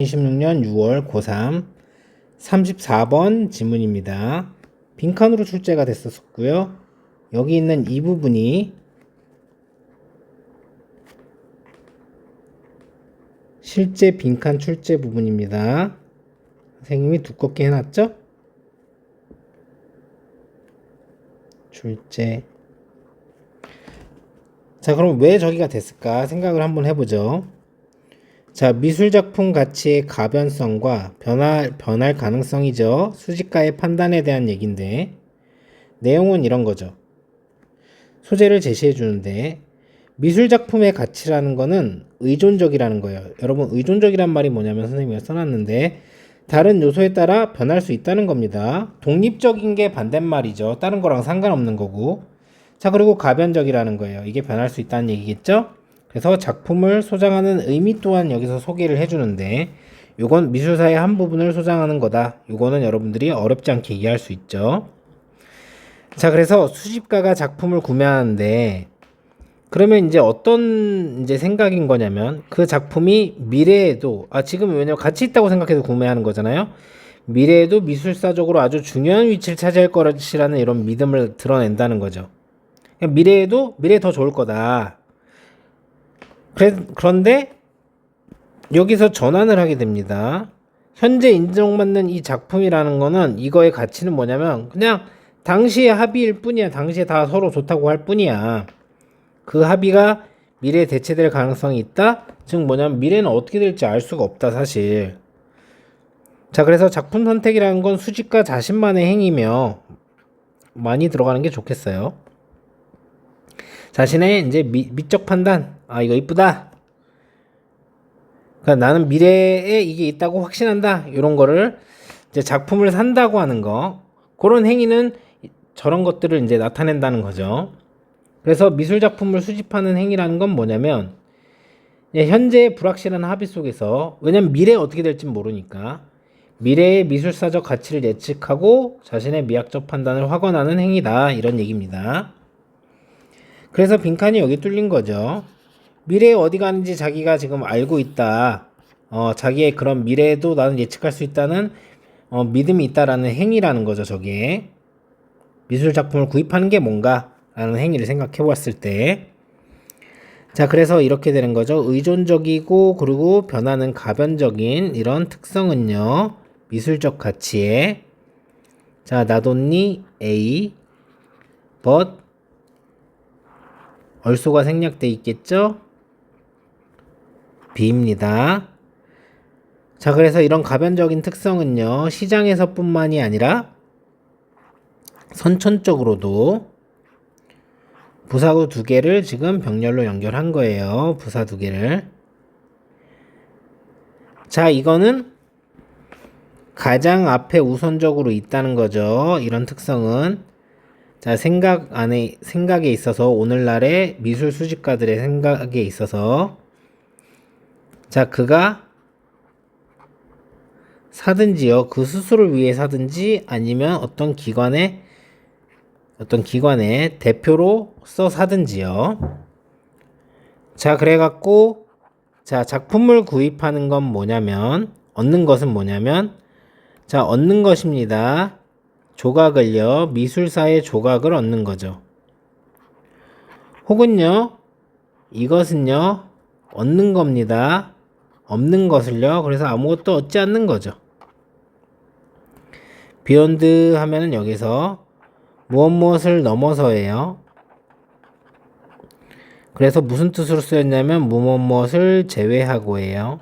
2016년 6월 고3 34번 지문입니다. 빈칸으로 출제가 됐었고요. 여기 있는 이 부분이 실제 빈칸 출제 부분입니다. 선생님이 두껍게 해놨죠? 출제. 자, 그럼 왜 저기가 됐을까 생각을 한번 해보죠. 자, 미술작품 가치의 가변성과 변할 가능성이죠. 수집가의 판단에 대한 얘기인데, 내용은 이런 거죠. 소재를 제시해 주는데, 미술작품의 가치라는 거는 의존적이라는 거예요. 여러분, 의존적이란 말이 뭐냐면 선생님이 써놨는데, 다른 요소에 따라 변할 수 있다는 겁니다. 독립적인 게 반대말이죠. 다른 거랑 상관없는 거고. 자, 그리고 가변적이라는 거예요. 이게 변할 수 있다는 얘기겠죠? 그래서 작품을 소장하는 의미 또한 여기서 소개를 해주는데, 요건 미술사의 한 부분을 소장하는 거다. 요거는 여러분들이 어렵지 않게 이해할 수 있죠. 자, 그래서 수집가가 작품을 구매하는데, 그러면 이제 어떤 생각인 거냐면, 그 작품이 미래에도, 지금 왜냐면 가치 있다고 생각해서 구매하는 거잖아요. 미래에도 미술사적으로 아주 중요한 위치를 차지할 것이라는 이런 믿음을 드러낸다는 거죠. 미래에도 미래에 더 좋을 거다. 그런데 여기서 전환을 하게 됩니다. 현재 인정받는 이 작품이라는 거는 이거의 가치는 뭐냐면 그냥 당시의 합의일 뿐이야. 당시에 다 서로 좋다고 할 뿐이야. 그 합의가 미래에 대체될 가능성이 있다? 즉 뭐냐면 미래는 어떻게 될지 알 수가 없다 사실. 자, 그래서 작품 선택이라는 건 수집가 자신만의 행위며 많이 들어가는 게 좋겠어요. 자신의 이제 미적 판단, 이거 이쁘다. 그러니까 나는 미래에 이게 있다고 확신한다. 이런 거를 이제 작품을 산다고 하는 거, 그런 행위는 저런 것들을 이제 나타낸다는 거죠. 그래서 미술 작품을 수집하는 행위라는 건 뭐냐면 현재의 불확실한 합의 속에서, 왜냐면 미래에 어떻게 될지 모르니까 미래의 미술사적 가치를 예측하고 자신의 미학적 판단을 확언하는 행위다. 이런 얘기입니다. 그래서 빈칸이 여기 뚫린 거죠. 미래에 어디 가는지 자기가 지금 알고 있다. 자기의 그런 미래에도 나는 예측할 수 있다는 믿음이 있다라는 행위라는 거죠. 저게 미술 작품을 구입하는 게 뭔가 라는 행위를 생각해 보았을 때, 자, 그래서 이렇게 되는 거죠. 의존적이고 그리고 변하는 가변적인 이런 특성은요, 미술적 가치에, 자, not only A but 얼소가 생략돼 있겠죠? B입니다. 자, 그래서 이런 가변적인 특성은요, 시장에서 뿐만이 아니라 선천적으로도 부사구 두 개를 지금 병렬로 연결한 거예요. 부사 두 개를. 자, 이거는 가장 앞에 우선적으로 있다는 거죠. 이런 특성은. 자, 생각에 있어서, 오늘날의 미술 수집가들의 생각에 있어서, 자, 그가 사든지요, 그 스스로를 위해 사든지 아니면 어떤 기관의 대표로서 사든지요. 자, 그래갖고, 자, 작품을 구입하는 건 뭐냐면, 얻는 것은 뭐냐면, 자, 얻는 것입니다. 조각을요, 미술사의 조각을 얻는 거죠. 혹은요, 이것은요, 얻는 겁니다. 없는 것을요, 그래서 아무것도 얻지 않는 거죠. 비욘드 하면은 여기서 무엇을 넘어서예요. 그래서 무슨 뜻으로 쓰였냐면 무엇을 제외하고예요.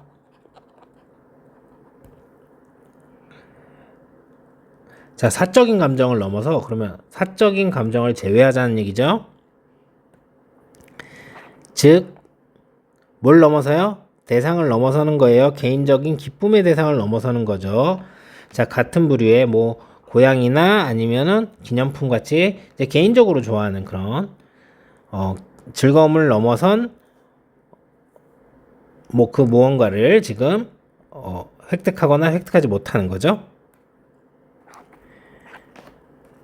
자, 사적인 감정을 넘어서, 그러면 사적인 감정을 제외하자는 얘기죠. 즉, 뭘 넘어서요? 대상을 넘어서는 거예요. 개인적인 기쁨의 대상을 넘어서는 거죠. 자, 같은 부류의 고양이나 아니면은 기념품 같이 이제 개인적으로 좋아하는 그런 즐거움을 넘어선 그 무언가를 지금 획득하거나 획득하지 못하는 거죠.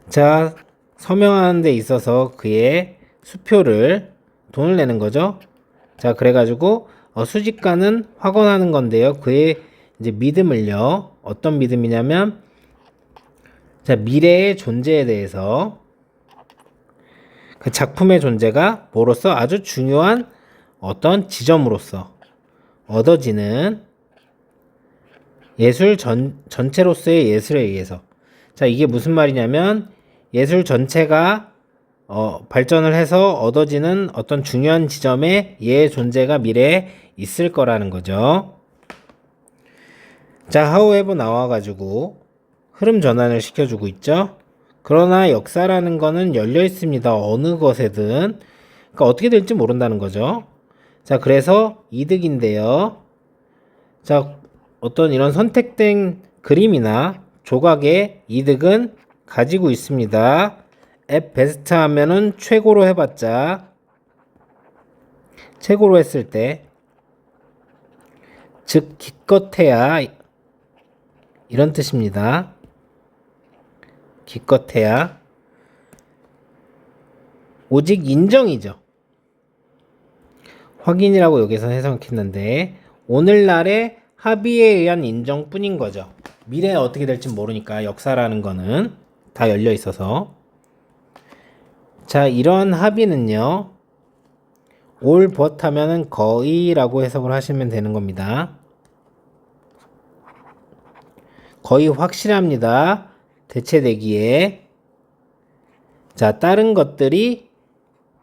자, 서명하는 데 있어서 그의 수표를, 돈을 내는 거죠. 자, 그래가지고 수집가는 확언하는 건데요. 그의 이제 믿음을요. 어떤 믿음이냐면 자, 미래의 존재에 대해서 그 작품의 존재가 뭐로서 아주 중요한 어떤 지점으로서 얻어지는 예술 전체로서의 예술에 의해서. 자, 이게 무슨 말이냐면 예술 전체가 발전을 해서 얻어지는 어떤 중요한 지점에 얘의 존재가 미래에 있을 거라는 거죠. 자, however 나와가지고 흐름 전환을 시켜주고 있죠. 그러나 역사라는 거는 열려 있습니다. 어느 것에든. 그러니까 어떻게 될지 모른다는 거죠. 자, 그래서 이득인데요. 자, 어떤 이런 선택된 그림이나 조각의 이득은 가지고 있습니다. at best 하면은 최고로 해봤자, 최고로 했을 때, 즉, 기껏해야, 이런 뜻입니다. 기껏해야, 오직 인정이죠. 확인이라고 여기서 해석했는데, 오늘날의 합의에 의한 인정뿐인 거죠. 미래에 어떻게 될지 모르니까 역사라는 거는 다 열려 있어서. 자, 이런 합의는요. all but 하면은 거의라고 해석을 하시면 되는 겁니다. 거의 확실합니다. 대체되기에. 자, 다른 것들이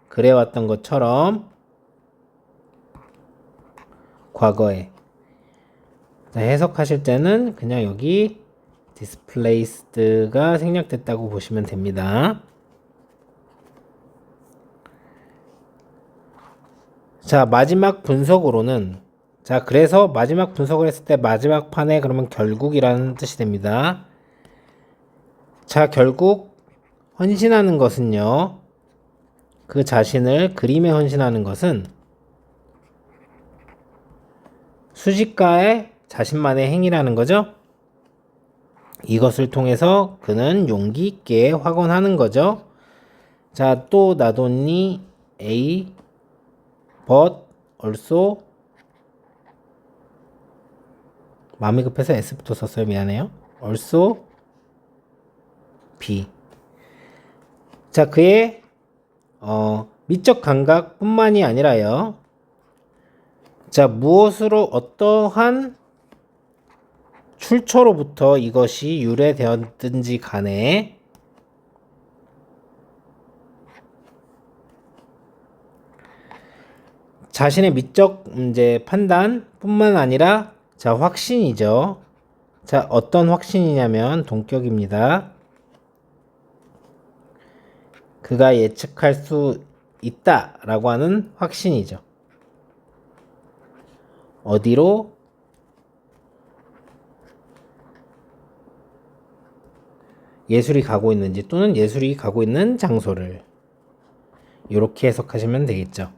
그래왔던 것처럼 과거에. 자, 해석하실 때는 그냥 여기 displaced가 생략됐다고 보시면 됩니다. 자, 마지막 분석으로는 자, 그래서 마지막 분석을 했을 때 마지막 판에 그러면 결국이라는 뜻이 됩니다. 자, 결국 헌신하는 것은요. 그 자신을 그림에 헌신하는 것은 수집가의 자신만의 행위라는 거죠. 이것을 통해서 그는 용기 있게 확언하는 거죠. 자, 또 not only A but also 마음이 급해서 S부터 썼어요. 미안해요. also B. 자, 그의 미적 감각뿐만이 아니라요. 자, 무엇으로 어떠한 출처로부터 이것이 유래되었든지 간에 자신의 미적 이제 판단뿐만 아니라 자, 확신이죠. 자, 어떤 확신이냐면 동격입니다. 그가 예측할 수 있다라고 하는 확신이죠. 어디로? 예술이 가고 있는지 또는 예술이 가고 있는 장소를 이렇게 해석하시면 되겠죠.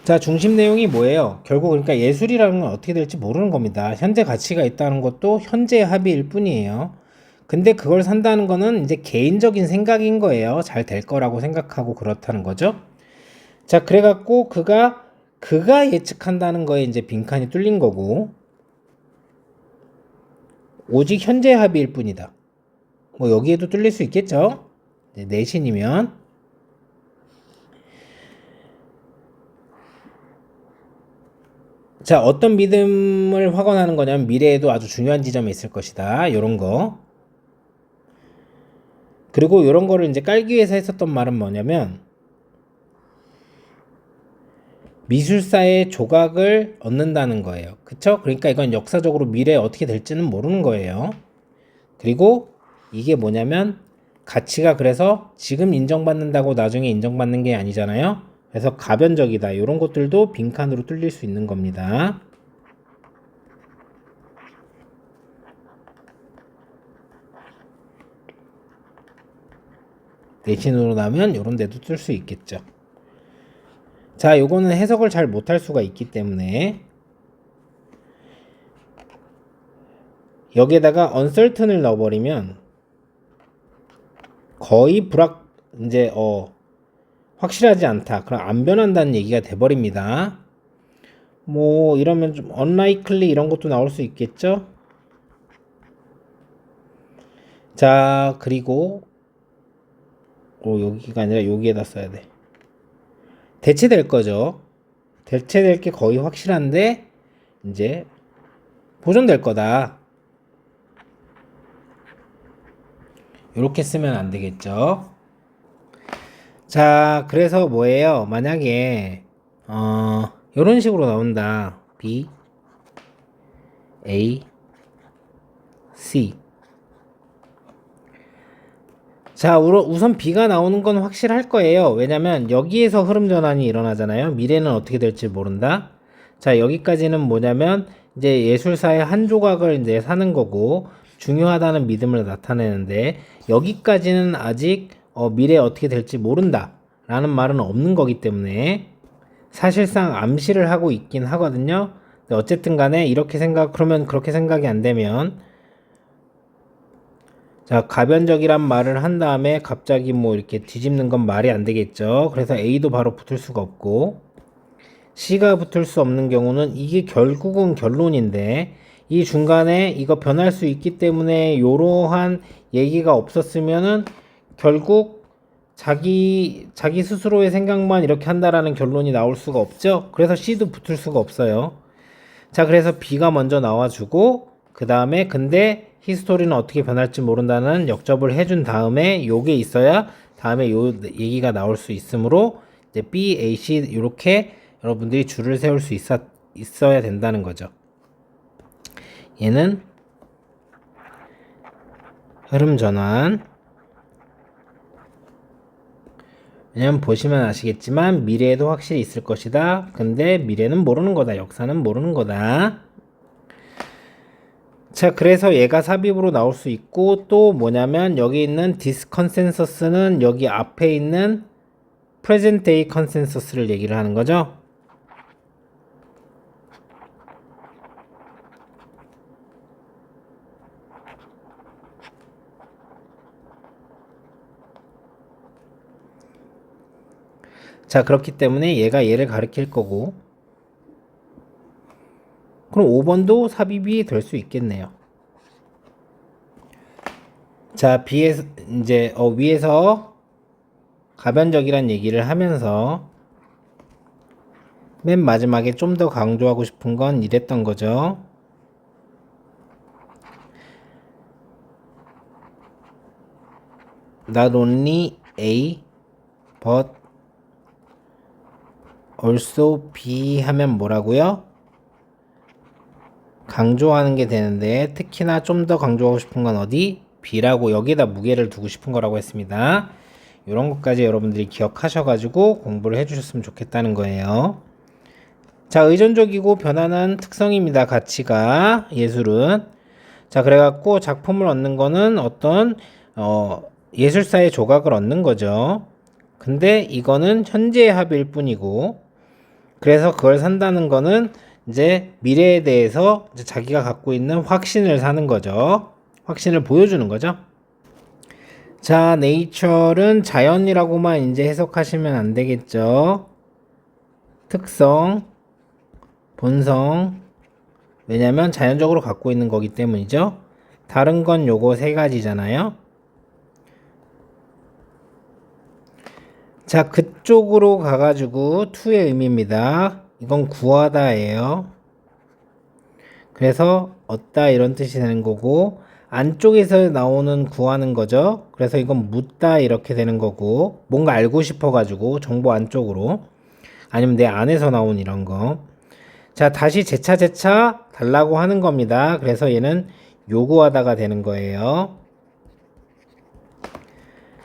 자, 중심 내용이 뭐예요? 결국 그러니까 예술이라는 건 어떻게 될지 모르는 겁니다. 현재 가치가 있다는 것도 현재의 합의일 뿐이에요. 근데 그걸 산다는 거는 이제 개인적인 생각인 거예요. 잘 될 거라고 생각하고 그렇다는 거죠. 자, 그래갖고 그가 예측한다는 거에 이제 빈칸이 뚫린 거고, 오직 현재 합의일 뿐이다. 뭐 여기에도 뚫릴 수 있겠죠. 내신이면. 자, 어떤 믿음을 확언하는 거냐면 미래에도 아주 중요한 지점에 있을 것이다. 요런 거. 그리고 요런 거를 이제 깔기 위해서 했었던 말은 뭐냐면 미술사의 조각을 얻는다는 거예요. 그쵸? 그러니까 이건 역사적으로 미래에 어떻게 될지는 모르는 거예요. 그리고 이게 뭐냐면 가치가 그래서 지금 인정받는다고 나중에 인정받는 게 아니잖아요. 그래서 가변적이다. 이런 것들도 빈칸으로 뚫릴 수 있는 겁니다. 내신으로 나면 이런 데도 뚫을 수 있겠죠. 자, 요거는 해석을 잘 못할 수가 있기 때문에 여기에다가 uncertain을 넣어버리면 거의 확실하지 않다. 그럼 안 변한다는 얘기가 돼버립니다. 뭐 이러면 좀 unlikely 이런 것도 나올 수 있겠죠? 자, 그리고 여기가 아니라 여기에다 써야 돼. 대체될 거죠. 대체될 게 거의 확실한데 이제 보존될 거다. 이렇게 쓰면 안 되겠죠. 자, 그래서 뭐예요? 만약에 이런 식으로 나온다. B, A, C. 자, 우선 B가 나오는 건 확실할 거예요. 왜냐면 여기에서 흐름 전환이 일어나잖아요. 미래는 어떻게 될지 모른다. 자, 여기까지는 뭐냐면 이제 예술사의 한 조각을 이제 사는 거고 중요하다는 믿음을 나타내는데 여기까지는 아직 미래에 어떻게 될지 모른다 라는 말은 없는 거기 때문에 사실상 암시를 하고 있긴 하거든요. 어쨌든 간에 그러면 그렇게 생각이 안 되면 자, 가변적이란 말을 한 다음에 갑자기 뭐 이렇게 뒤집는 건 말이 안 되겠죠. 그래서 A도 바로 붙을 수가 없고 C가 붙을 수 없는 경우는 이게 결국은 결론인데 이 중간에 이거 변할 수 있기 때문에 이러한 얘기가 없었으면은 결국 자기 스스로의 생각만 이렇게 한다라는 결론이 나올 수가 없죠. 그래서 C도 붙을 수가 없어요. 자, 그래서 B가 먼저 나와주고 그 다음에 근데 히스토리는 어떻게 변할지 모른다는 역접을 해준 다음에 요게 있어야 다음에 요 얘기가 나올 수 있으므로 이제 B, A, C 이렇게 여러분들이 줄을 세울 수 있어야 된다는 거죠. 얘는 흐름 전환. 왜냐면 보시면 아시겠지만 미래에도 확실히 있을 것이다. 근데 미래는 모르는 거다. 역사는 모르는 거다. 자, 그래서 얘가 삽입으로 나올 수 있고 또 뭐냐면 여기 있는 this consensus는 여기 앞에 있는 present day consensus를 얘기를 하는 거죠. 자, 그렇기 때문에 얘가 얘를 가리킬 거고 그럼 5번도 삽입이 될 수 있겠네요. 자, B에서 이제 위에서 가변적이란 얘기를 하면서 맨 마지막에 좀 더 강조하고 싶은 건 이랬던 거죠. Not only A, but also B 하면 뭐라고요? 강조하는 게 되는데 특히나 좀 더 강조하고 싶은 건 어디? B라고 여기에다 무게를 두고 싶은 거라고 했습니다. 이런 것까지 여러분들이 기억하셔가지고 공부를 해주셨으면 좋겠다는 거예요. 자, 의존적이고 변환한 특성입니다. 가치가 예술은. 자, 그래갖고 작품을 얻는 거는 어떤 예술사의 조각을 얻는 거죠. 근데 이거는 현재의 합일 뿐이고 그래서 그걸 산다는 거는 이제 미래에 대해서 이제 자기가 갖고 있는 확신을 사는 거죠. 확신을 보여주는 거죠. 자, 네이처는 자연이라고만 이제 해석하시면 안 되겠죠. 특성, 본성. 왜냐면 자연적으로 갖고 있는 거기 때문이죠. 다른 건 요거 세 가지잖아요. 자, 그쪽으로 가가지고 to의 의미입니다. 이건 구하다예요. 그래서 얻다 이런 뜻이 되는 거고 안쪽에서 나오는 구하는 거죠. 그래서 이건 묻다 이렇게 되는 거고 뭔가 알고 싶어 가지고 정보 안쪽으로 아니면 내 안에서 나온 이런 거. 자, 다시 재차 달라고 하는 겁니다. 그래서 얘는 요구하다가 되는 거예요.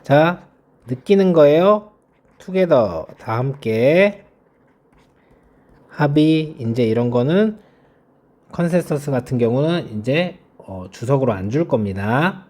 자, 느끼는 거예요. together 다 함께 합의 이제 이런 거는 컨센서스 같은 경우는 이제 주석으로 안 줄 겁니다.